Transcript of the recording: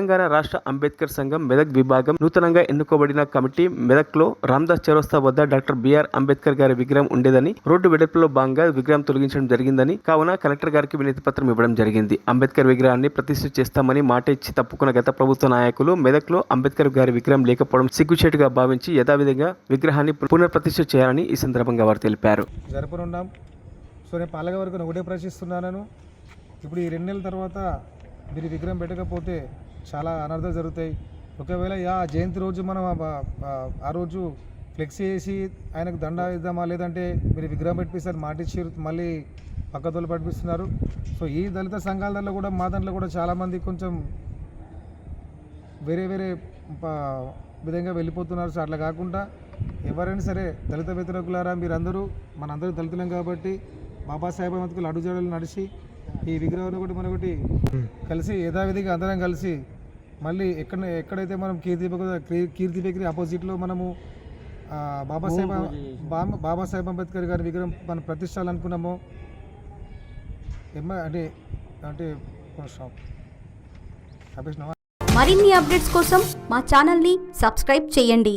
తెలంగాణ రాష్ట్ర అంబేద్కర్ సంఘం మెదక్ విభాగం నూతనంగా ఎన్నుకోబడిన కమిటీ మెదక్లో రామదాస్ చౌరస్తా వద్ద డాక్టర్ బిఆర్ అంబేద్కర్ గారి విగ్రహం ఉండేదని రోడ్డు వెడల్పులో భాగంగా విగ్రహం తొలగించడం జరిగిందని కావున కలెక్టర్ గారికి వినతి పత్రం ఇవ్వడం జరిగింది. అంబేద్కర్ విగ్రహాన్ని ప్రతిష్ఠ చేస్తామని మాట ఇచ్చి తప్పుకున్న గత ప్రభుత్వ నాయకులు మెదక్లో అంబేద్కర్ గారి విగ్రహం లేకపోవడం సిగ్గుచేటుగా భావించి యథావిధిగా విగ్రహాన్ని పునఃప్రతిష్ఠ చేయాలని ఈ సందర్భంగా వారు తెలిపారు. జరపనున్నాం. సో నేను పాలకవర్గం ఒకటే ప్రశ్నిస్తున్నాను, ఇప్పుడు ఈ 2 నెలల తర్వాత మీరు విగ్రహం పెట్టకపోతే చాలా అనర్థాలు జరుగుతాయి. ఒకవేళ జయంతి రోజు మనం ఆ రోజు ఫ్లెక్సీ వేసి ఆయనకు దండ ఇద్దామా, లేదంటే మీరు విగ్రహం పెట్టిస్తారు మాటిచ్చి మళ్ళీ పక్కతోలు పట్టిస్తున్నారు. సో ఈ దళిత సంఘాలలో కూడా మా దాంట్లో కూడా చాలామంది కొంచెం వేరే విధంగా వెళ్ళిపోతున్నారు. సో అట్లా కాకుండా ఎవరైనా సరే దళిత వ్యతిరేకులారా, మీరందరూ మనందరూ దళితులం కాబట్టి బాబాసాహెబ్ అంబేద్కర్ అడుగుజాడలు నడిచి ఈ విగ్రహాన్ని కూడా మనొకటి కలిసి యథావిధిగా అందరం కలిసి మళ్ళీ ఎక్కడైతే మనం కీర్తి బేకరీ ఆపోజిట్లో మనము బాబాసాహెబ్ అంబేద్కర్ గారి విగ్రహం మనం ప్రతిష్టాలనుకున్నామో అంటే మరిన్ని అప్డేట్స్ కోసం మా ఛానల్ని సబ్స్క్రైబ్ చేయండి.